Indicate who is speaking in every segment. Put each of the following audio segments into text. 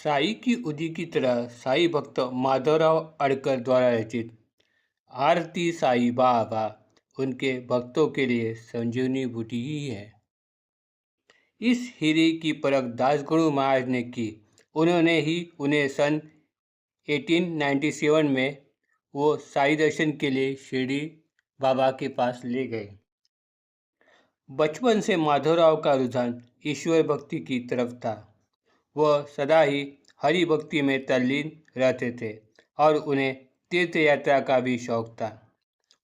Speaker 1: साई की उदी की तरह साई भक्त माधवराव अडकर द्वारा रचित आरती साई बाबा उनके भक्तों के लिए संजीवनी बूटी ही है। इस हीरे की परख दासगुरु महाराज ने की। उन्होंने ही उन्हें सन 1897 में वो साई दर्शन के लिए शिरडी बाबा के पास ले गए। बचपन से माधवराव का रुझान ईश्वर भक्ति की तरफ था। वह सदा ही हरि भक्ति में तल्लीन रहते थे और उन्हें तीर्थ यात्रा का भी शौक था।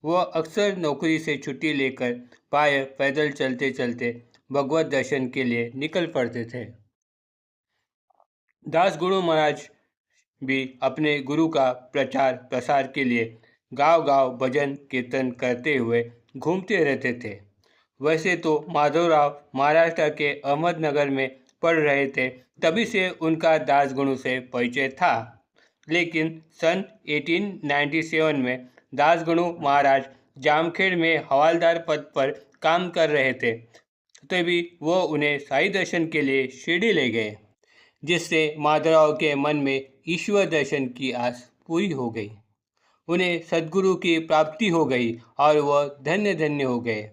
Speaker 1: वह अक्सर नौकरी से छुट्टी लेकर प्रायः पैदल चलते चलते भगवत दर्शन के लिए निकल पड़ते थे। दास गुरु महाराज भी अपने गुरु का प्रचार प्रसार के लिए गांव-गांव भजन कीर्तन करते हुए घूमते रहते थे। वैसे तो माधवराव महाराष्ट्र के अहमदनगर में पढ़ रहे थे, तभी से उनका दासगुरु से परिचय था। लेकिन सन 1897 में दासगुरु महाराज जामखेड़ में हवालदार पद पर काम कर रहे थे, तभी वो उन्हें साई दर्शन के लिए शिरडी ले गए, जिससे माधवराव के मन में ईश्वर दर्शन की आस पूरी हो गई। उन्हें सद्गुरु की प्राप्ति हो गई और वह धन्य धन्य हो गए।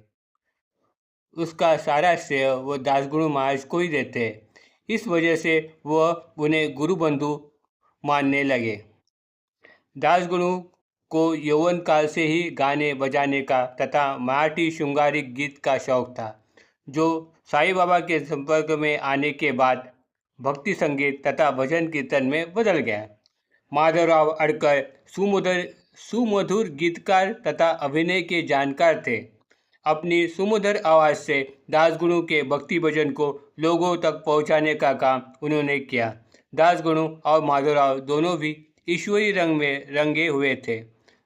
Speaker 1: उसका सारा श्रेय वो दासगुरु महाराज को ही देते हैं। इस वजह से वह उन्हें गुरु बंधु मानने लगे। दासगुरु को यौवन काल से ही गाने बजाने का तथा मराठी शृंगारिक गीत का शौक था, जो साईं बाबा के संपर्क में आने के बाद भक्ति संगीत तथा भजन कीर्तन में बदल गया। माधवराव अडकर सुमधुर गीतकार तथा अभिनय के जानकार थे। अपनी सुमधुर आवाज़ से दासगुरु के भक्ति भजन को लोगों तक पहुंचाने का काम उन्होंने किया। दासगुरु और माधवराव दोनों भी ईश्वरी रंग में रंगे हुए थे।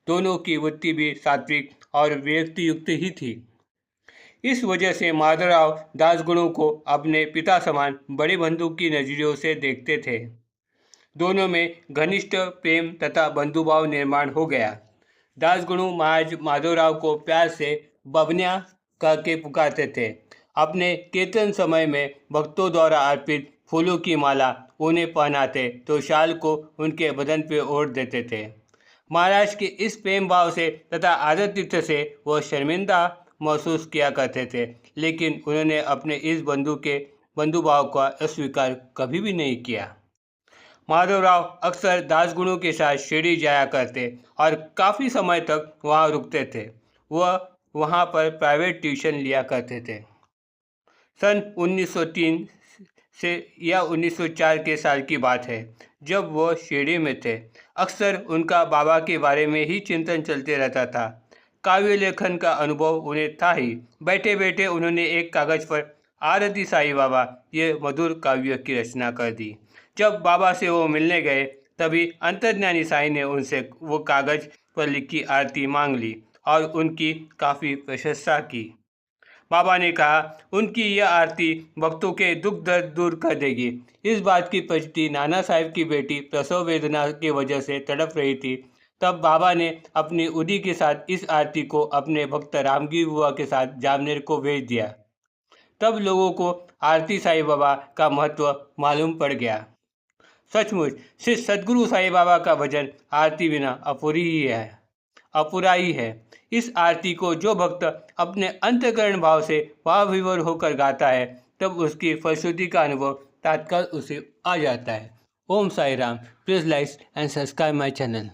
Speaker 1: दोनों की वृत्ति भी सात्विक और विरक्ति युक्त ही थी। इस वजह से माधवराव दासगुरु को अपने पिता समान बड़े बंधु की नज़रियों से देखते थे। दोनों में घनिष्ठ प्रेम तथा बंधुभाव निर्माण हो गया। दासगुरु महाराज माधवराव को प्यार से बबन्या कह के पुकारते थे। अपने कीर्तन समय में भक्तों द्वारा अर्पित फूलों की माला उन्हें पहनाते तो शाल को उनके बदन पर ओढ़ देते थे। महाराज के इस प्रेम भाव से तथा आदरातिथ्य से वह शर्मिंदा महसूस किया करते थे, लेकिन उन्होंने अपने इस बंधुभाव का अस्वीकार कभी भी नहीं किया। माधवराव अक्सर दासगुरु के साथ शिरडी जाया करते और काफ़ी समय तक वहाँ रुकते थे। वह वहाँ पर प्राइवेट ट्यूशन लिया करते थे। सन 1903 से या 1904 के साल की बात है, जब वह शिरडी में थे। अक्सर उनका बाबा के बारे में ही चिंतन चलते रहता था। काव्य लेखन का अनुभव उन्हें था ही। बैठे बैठे उन्होंने एक कागज़ पर आरती साई बाबा ये मधुर काव्य की रचना कर दी। जब बाबा से वो मिलने गए, तभी अंतर्ज्ञानी साई ने उनसे वो कागज़ पर लिखी आरती मांग ली और उनकी काफ़ी प्रशंसा की। बाबा ने कहा, उनकी यह आरती भक्तों के दुख दर्द दूर कर देगी। इस बात की प्रतीति नाना साहब की बेटी प्रसव वेदना की वजह से तड़प रही थी। तब बाबा ने अपनी उदी के साथ इस आरती को अपने भक्त रामगिर बुआ के साथ जामनेर को भेज दिया। तब लोगों को आरती साई बाबा का महत्व मालूम पड़ गया। सचमुच श्री सद्गुरु साई बाबा का भजन आरती बिना अपूरा ही है। इस आरती को जो भक्त अपने अंतःकरण भाव से भाव विभोर होकर गाता है, तब उसकी फलश्रुति का अनुभव तत्काल उसे आ जाता है। Om Sai Ram. Please like and subscribe my channel.